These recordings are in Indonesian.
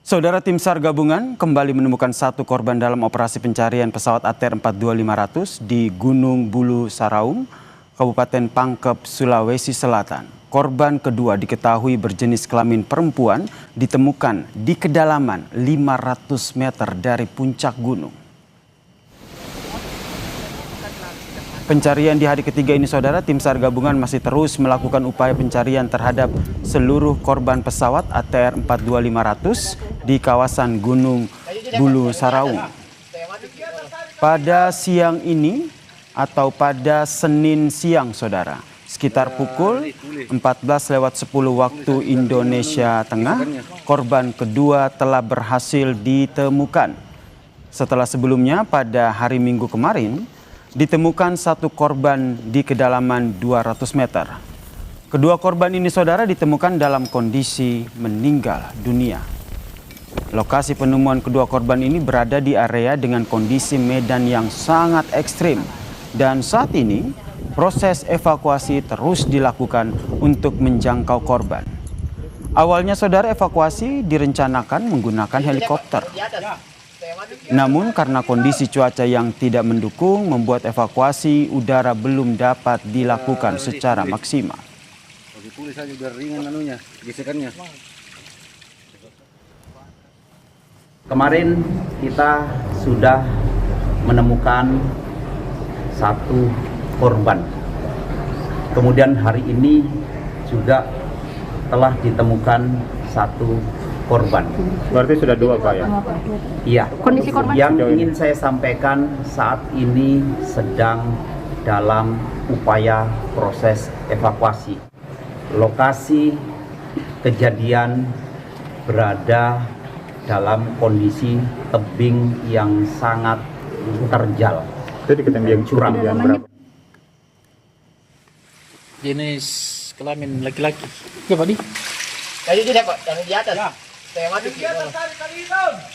Saudara, tim SAR gabungan kembali menemukan satu korban dalam operasi pencarian pesawat ATR 42500 di Gunung Bulu Saraung, Kabupaten Pangkep, Sulawesi Selatan. Korban kedua diketahui berjenis kelamin perempuan ditemukan di kedalaman 500 meter dari puncak gunung. Pencarian di hari ketiga ini, saudara, tim SAR gabungan masih terus melakukan upaya pencarian terhadap seluruh korban pesawat ATR 42500 di kawasan Gunung Bulu Saraung. Pada siang ini atau pada Senin siang, saudara, sekitar pukul 14.10 waktu Indonesia Tengah, korban kedua telah berhasil ditemukan. Setelah sebelumnya pada hari Minggu kemarin, ditemukan satu korban di kedalaman 200 meter. Kedua korban ini, saudara, ditemukan dalam kondisi meninggal dunia. Lokasi penemuan kedua korban ini berada di area dengan kondisi medan yang sangat ekstrim. Dan saat ini proses evakuasi terus dilakukan untuk menjangkau korban. Awalnya, saudara, evakuasi direncanakan menggunakan helikopter. Namun karena kondisi cuaca yang tidak mendukung membuat evakuasi udara belum dapat dilakukan secara maksimal. Kemarin kita sudah menemukan satu korban. Kemudian hari ini juga telah ditemukan satu korban. Berarti sudah dua, Pak, ya? Iya. Kondisi korban yang ingin saya sampaikan saat ini sedang dalam upaya proses evakuasi. Lokasi kejadian berada dalam kondisi tebing yang sangat terjal. Jadi ketinggian curam yang berapa? Jenis kelamin laki-laki. Coba nih. Tadi dia Pak, yang di atas. Ya.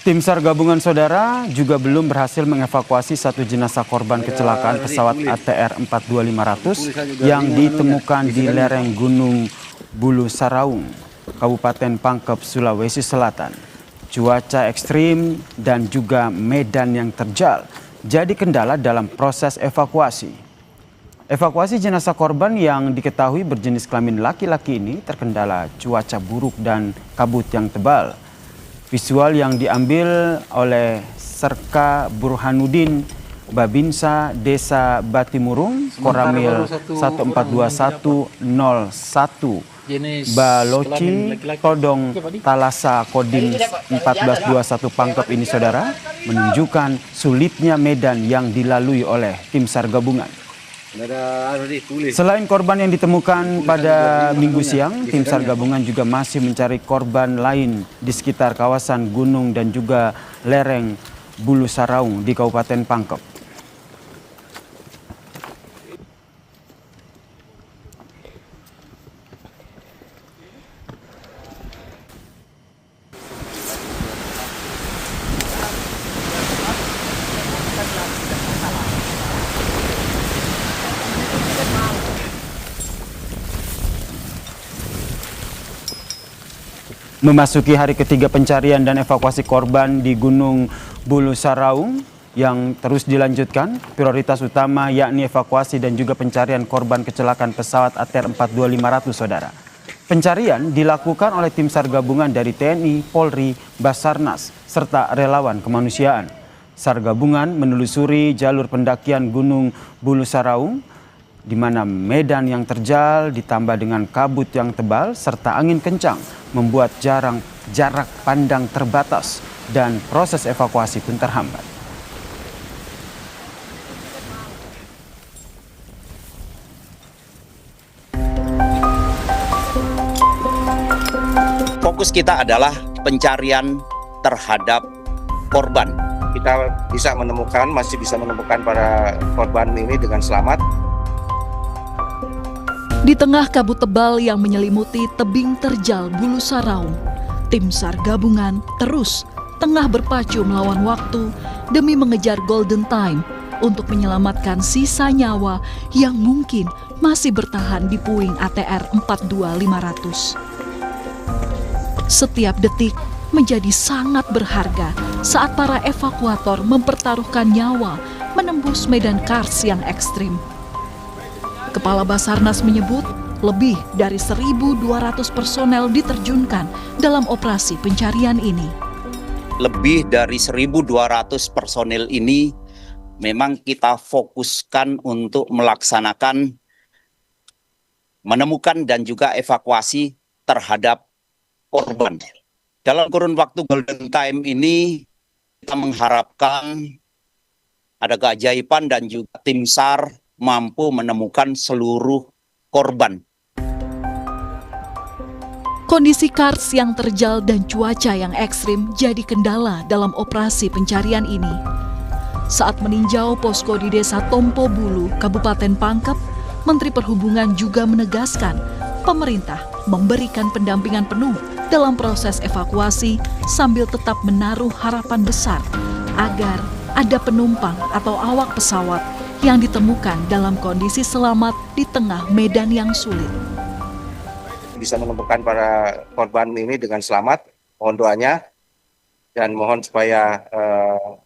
Tim SAR gabungan, saudara, juga belum berhasil mengevakuasi satu jenazah korban kecelakaan pesawat ATR 42500 yang ditemukan di lereng Gunung Bulu Saraung, Kabupaten Pangkep, Sulawesi Selatan. Cuaca ekstrim dan juga medan yang terjal jadi kendala dalam proses evakuasi. Evakuasi jenazah korban yang diketahui berjenis kelamin laki-laki ini terkendala cuaca buruk dan kabut yang tebal. Visual yang diambil oleh Serka Burhanuddin Babinsa Desa Batimurung, Koramil 142101 Baloci, Todong, Talasa, Kodim 1421 Pangkep ini, saudara, menunjukkan sulitnya medan yang dilalui oleh tim SAR gabungan. Selain korban yang ditemukan pada Minggu siang, tim SAR gabungan juga masih mencari korban lain di sekitar kawasan gunung dan juga lereng Bulu Saraung di Kabupaten Pangkep. Memasuki hari ketiga pencarian dan evakuasi korban di Gunung Bulu Saraung yang terus dilanjutkan, prioritas utama yakni evakuasi dan juga pencarian korban kecelakaan pesawat ATR 42500, saudara. Pencarian dilakukan oleh tim SAR gabungan dari TNI, Polri, Basarnas, serta relawan kemanusiaan. SAR gabungan menelusuri jalur pendakian Gunung Bulu Saraung, di mana medan yang terjal ditambah dengan kabut yang tebal serta angin kencang membuat jarak pandang terbatas dan proses evakuasi pun terhambat. Fokus kita adalah pencarian terhadap korban. Kita masih bisa menemukan para korban ini dengan selamat. Di tengah kabut tebal yang menyelimuti tebing terjal Bulu Saraung, tim SAR gabungan terus tengah berpacu melawan waktu demi mengejar golden time untuk menyelamatkan sisa nyawa yang mungkin masih bertahan di puing ATR 42500. Setiap detik menjadi sangat berharga saat para evakuator mempertaruhkan nyawa menembus medan kars yang ekstrim. Kepala Basarnas menyebut lebih dari 1.200 personel diterjunkan dalam operasi pencarian ini. Lebih dari 1.200 personil ini memang kita fokuskan untuk melaksanakan, menemukan dan juga evakuasi terhadap korban. Dalam kurun waktu golden time ini kita mengharapkan ada keajaiban dan juga tim SAR mampu menemukan seluruh korban. Kondisi kars yang terjal dan cuaca yang ekstrim jadi kendala dalam operasi pencarian ini. Saat meninjau posko di Desa Tompo Bulu, Kabupaten Pangkep, Menteri Perhubungan juga menegaskan pemerintah memberikan pendampingan penuh dalam proses evakuasi sambil tetap menaruh harapan besar agar ada penumpang atau awak pesawat yang ditemukan dalam kondisi selamat di tengah medan yang sulit. Bisa menemukan para korban ini dengan selamat, mohon doanya, dan mohon supaya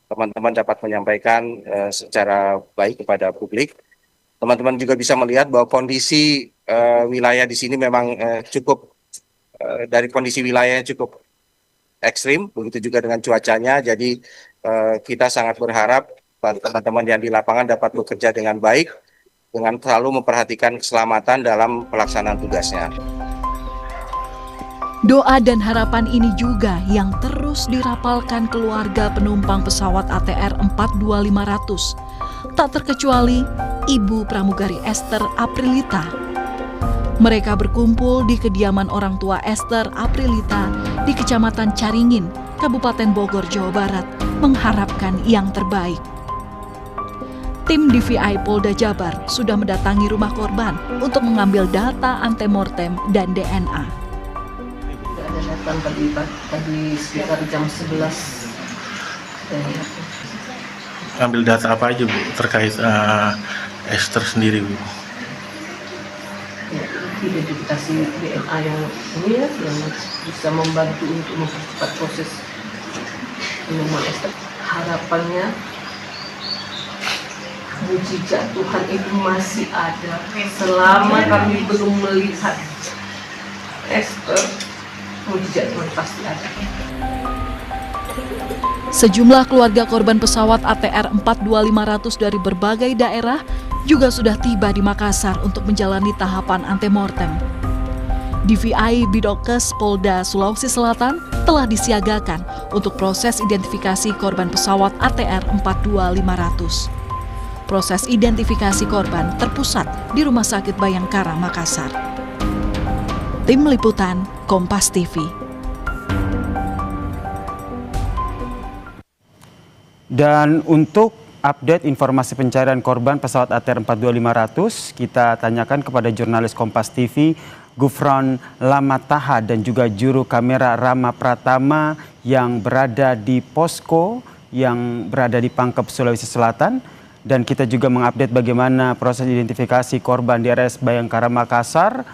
teman-teman dapat menyampaikan secara baik kepada publik. Teman-teman juga bisa melihat bahwa kondisi wilayah di sini memang cukup dari kondisi wilayahnya cukup ekstrim, begitu juga dengan cuacanya. Jadi kita sangat berharap teman-teman yang di lapangan dapat bekerja dengan baik, dengan selalu memperhatikan keselamatan dalam pelaksanaan tugasnya. Doa dan harapan ini juga yang terus dirapalkan keluarga penumpang pesawat ATR 42500, tak terkecuali Ibu Pramugari Esther Aprilita. Mereka berkumpul di kediaman orang tua Esther Aprilita di Kecamatan Caringin, Kabupaten Bogor, Jawa Barat, mengharapkan yang terbaik. Tim DVI Polda Jabar sudah mendatangi rumah korban untuk mengambil data antemortem dan DNA. Ada datang tadi sekitar jam 11. Ambil data apa aja Bu terkait Esther sendiri Bu? Ya, identifikasi DNA yang ini ya, yang bisa membantu untuk mempercepat proses penemuan Esther. Harapannya mujizat Tuhan itu masih ada. Selama kami belum melihat Esther, mujizat Tuhan pasti ada. Sejumlah keluarga korban pesawat ATR 42500 dari berbagai daerah juga sudah tiba di Makassar untuk menjalani tahapan antemortem. DVI Bidokes Polda Sulawesi Selatan telah disiagakan untuk proses identifikasi korban pesawat ATR 42500. Proses identifikasi korban terpusat di Rumah Sakit Bayangkara, Makassar. Tim Liputan Kompas TV. Dan untuk update informasi pencarian korban pesawat ATR 42500, kita tanyakan kepada jurnalis Kompas TV, Gufron Lamataha dan juga juru kamera Rama Pratama yang berada di posko yang berada di Pangkep, Sulawesi Selatan. Dan kita juga mengupdate bagaimana proses identifikasi korban di RS Bayangkara, Makassar.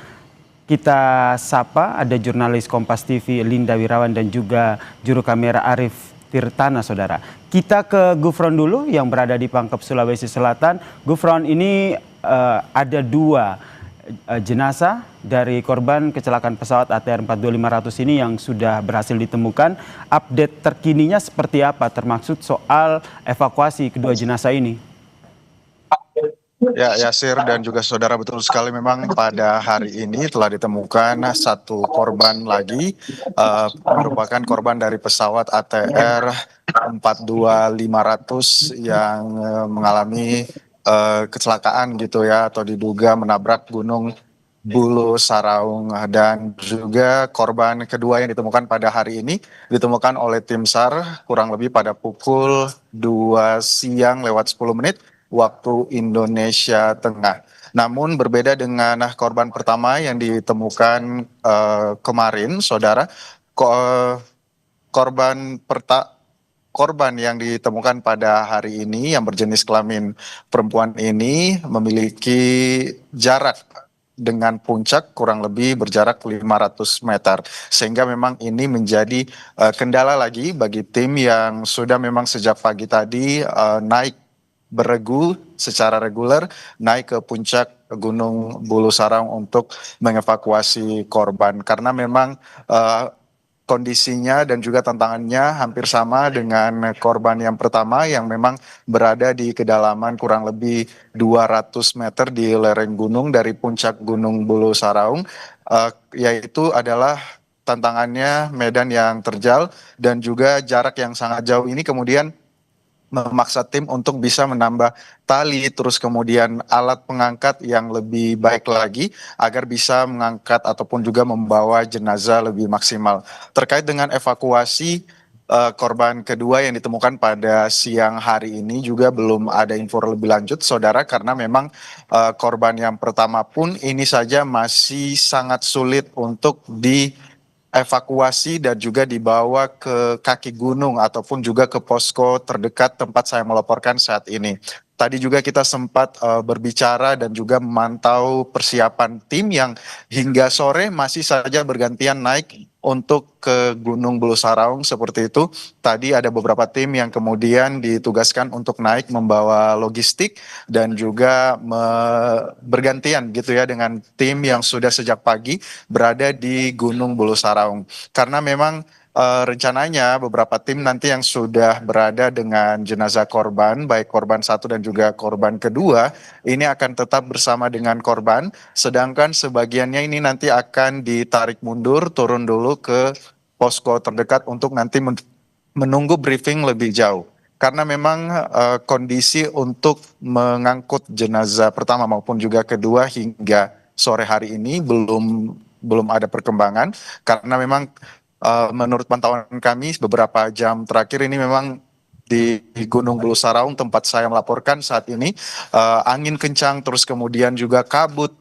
Kita sapa ada jurnalis Kompas TV Linda Wirawan dan juga juru kamera Arif Tirtana, saudara. Kita ke Gufron dulu yang berada di Pangkep, Sulawesi Selatan. Gufron, ini ada dua jenazah dari korban kecelakaan pesawat ATR 42500 ini yang sudah berhasil ditemukan. Update terkininya seperti apa termaksud soal evakuasi kedua jenazah ini? Ya, Yasir dan juga saudara, betul sekali memang pada hari ini telah ditemukan satu korban lagi, merupakan korban dari pesawat ATR 42500 yang mengalami kecelakaan gitu ya, atau diduga menabrak Gunung Bulu Saraung. Dan juga korban kedua yang ditemukan pada hari ini ditemukan oleh tim SAR kurang lebih pada pukul 2 siang lewat 10 menit waktu Indonesia Tengah. Namun berbeda dengan korban pertama yang ditemukan kemarin, saudara, korban yang ditemukan pada hari ini yang berjenis kelamin perempuan ini memiliki jarak dengan puncak kurang lebih berjarak 500 meter. Sehingga memang ini menjadi kendala lagi bagi tim yang sudah memang sejak pagi tadi naik beregu secara reguler naik ke puncak Gunung Bulu Sarang untuk mengevakuasi korban. Karena memang kondisinya dan juga tantangannya hampir sama dengan korban yang pertama yang memang berada di kedalaman kurang lebih 200 meter di lereng gunung dari puncak Gunung Bulu Saraung, yaitu adalah tantangannya medan yang terjal dan juga jarak yang sangat jauh ini kemudian memaksa tim untuk bisa menambah tali, terus kemudian alat pengangkat yang lebih baik lagi agar bisa mengangkat ataupun juga membawa jenazah lebih maksimal. Terkait dengan evakuasi korban kedua yang ditemukan pada siang hari ini juga belum ada info lebih lanjut, saudara, karena memang korban yang pertama pun ini saja masih sangat sulit untuk evakuasi dan juga dibawa ke kaki gunung ataupun juga ke posko terdekat tempat saya melaporkan saat ini. Tadi juga kita sempat berbicara dan juga memantau persiapan tim yang hingga sore masih saja bergantian naik untuk ke Gunung Bulu Saraung seperti itu. Tadi ada beberapa tim yang kemudian ditugaskan untuk naik membawa logistik dan juga bergantian gitu ya dengan tim yang sudah sejak pagi berada di Gunung Bulu Saraung. Karena memang rencananya beberapa tim nanti yang sudah berada dengan jenazah korban, baik korban satu dan juga korban kedua, ini akan tetap bersama dengan korban, sedangkan sebagiannya ini nanti akan ditarik mundur, turun dulu ke posko terdekat untuk nanti menunggu briefing lebih jauh. Karena memang kondisi untuk mengangkut jenazah pertama maupun juga kedua hingga sore hari ini belum ada perkembangan, karena memang menurut pantauan kami beberapa jam terakhir ini memang di Gunung Bulu Saraung tempat saya melaporkan saat ini angin kencang terus kemudian juga kabut,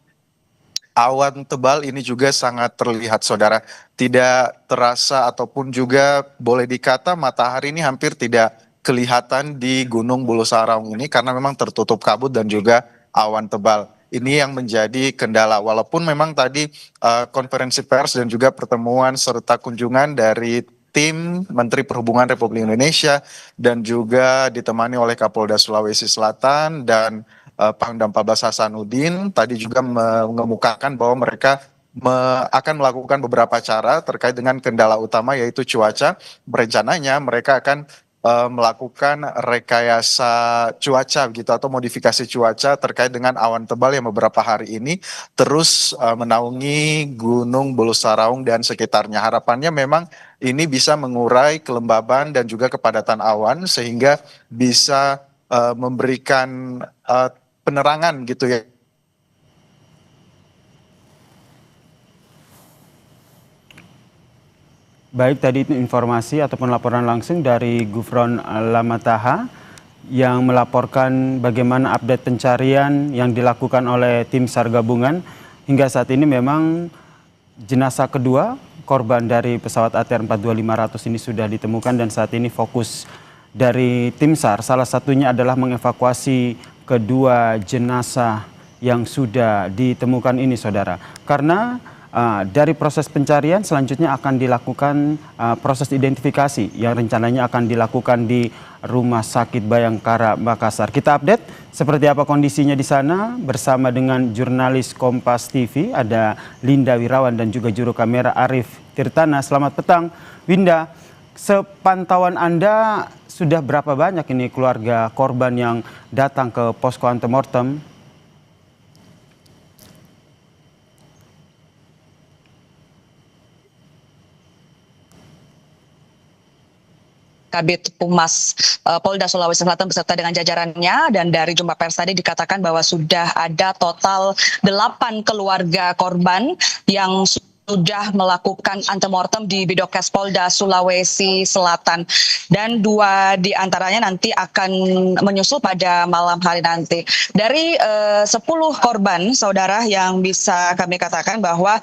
awan tebal ini juga sangat terlihat, saudara. Tidak terasa ataupun juga boleh dikata matahari ini hampir tidak kelihatan di Gunung Bulu Saraung ini karena memang tertutup kabut dan juga awan tebal. Ini yang menjadi kendala, walaupun memang tadi konferensi pers dan juga pertemuan serta kunjungan dari tim Menteri Perhubungan Republik Indonesia dan juga ditemani oleh Kapolda Sulawesi Selatan dan Pangdam 14 Hasanuddin tadi juga mengemukakan bahwa mereka akan melakukan beberapa cara terkait dengan kendala utama yaitu cuaca. Rencananya mereka akan melakukan rekayasa cuaca gitu atau modifikasi cuaca terkait dengan awan tebal yang beberapa hari ini terus menaungi Gunung Bulu Saraung dan sekitarnya. Harapannya memang ini bisa mengurai kelembaban dan juga kepadatan awan sehingga bisa memberikan penerangan gitu ya. Baik, tadi itu informasi ataupun laporan langsung dari Gufron Lamataha yang melaporkan bagaimana update pencarian yang dilakukan oleh tim SAR gabungan. Hingga saat ini memang jenazah kedua korban dari pesawat ATR 42500 ini sudah ditemukan dan saat ini fokus dari tim SAR salah satunya adalah mengevakuasi kedua jenazah yang sudah ditemukan ini, saudara. Karena dari proses pencarian selanjutnya akan dilakukan proses identifikasi yang rencananya akan dilakukan di Rumah Sakit Bayangkara Makassar. Kita update seperti apa kondisinya di sana bersama dengan jurnalis Kompas TV ada Linda Wirawan dan juga juru kamera Arif Tirtana. Selamat petang, Winda. Sepantauan Anda sudah berapa banyak ini keluarga korban yang datang ke posko antemortem? Kabid Humas Polda Sulawesi Selatan beserta dengan jajarannya, dan dari jumpa pers tadi dikatakan bahwa sudah ada total 8 keluarga korban yang sudah melakukan antemortem di Bidokes Polda Sulawesi Selatan, dan 2 di antaranya nanti akan menyusul pada malam hari nanti. Dari 10 korban, saudara, yang bisa kami katakan bahwa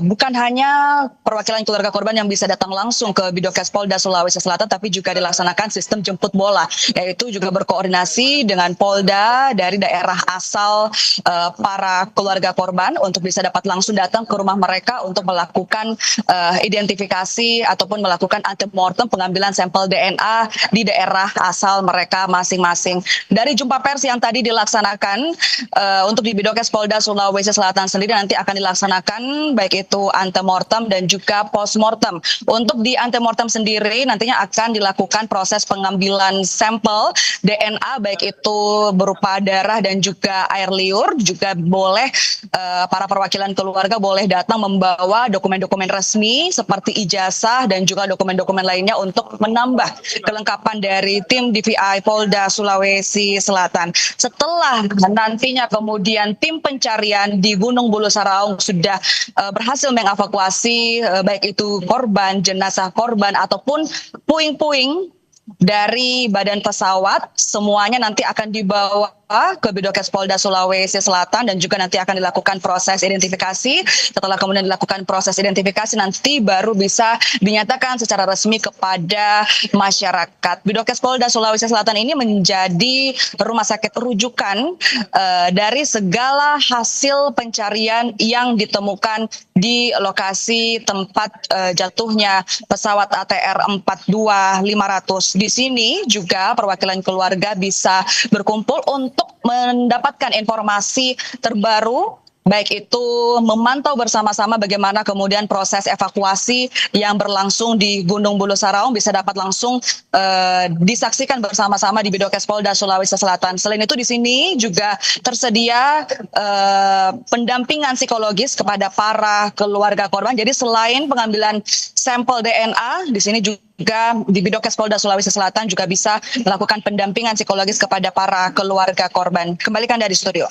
bukan hanya perwakilan keluarga korban yang bisa datang langsung ke Bidokes Polda Sulawesi Selatan, tapi juga dilaksanakan sistem jemput bola, yaitu juga berkoordinasi dengan Polda dari daerah asal para keluarga korban untuk bisa dapat langsung datang ke rumah mereka untuk melakukan identifikasi ataupun melakukan antemortem, pengambilan sampel DNA di daerah asal mereka masing-masing. Dari jumpa pers yang tadi dilaksanakan untuk di Bidokes Polda Sulawesi Selatan sendiri nanti akan dilaksanakan baik itu antemortem dan juga postmortem. Untuk di antemortem sendiri nantinya akan dilakukan proses pengambilan sampel DNA baik itu berupa darah dan juga air liur. Juga boleh para perwakilan keluarga boleh datang membawa dokumen-dokumen resmi seperti ijazah dan juga dokumen-dokumen lainnya untuk menambah kelengkapan dari tim DVI Polda Sulawesi Selatan. Setelah nantinya kemudian tim pencarian di Gunung Bulu Saraung sudah berhasil mengevakuasi baik itu korban, jenazah korban ataupun puing-puing dari badan pesawat, semuanya nanti akan dibawa ke Bidokes Polda Sulawesi Selatan dan juga nanti akan dilakukan proses identifikasi. Setelah kemudian dilakukan proses identifikasi, nanti baru bisa dinyatakan secara resmi kepada masyarakat. Bidokes Polda Sulawesi Selatan ini menjadi rumah sakit rujukan dari segala hasil pencarian yang ditemukan di lokasi tempat jatuhnya pesawat ATR 42500. Di sini juga perwakilan keluarga bisa berkumpul untuk mendapatkan informasi terbaru, baik itu memantau bersama-sama bagaimana kemudian proses evakuasi yang berlangsung di Gunung Bulu Saraung bisa dapat langsung disaksikan bersama-sama di Bidokes Polda Sulawesi Selatan. Selain itu di sini juga tersedia pendampingan psikologis kepada para keluarga korban. Jadi selain pengambilan sampel DNA, di sini juga di Bidokes Polda Sulawesi Selatan juga bisa melakukan pendampingan psikologis kepada para keluarga korban. Kembalikan dari studio.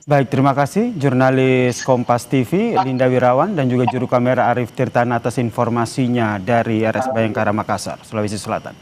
Baik, terima kasih jurnalis Kompas TV Linda Wirawan dan juga juru kamera Arif Tirtana atas informasinya dari RS Bayangkara Makassar, Sulawesi Selatan.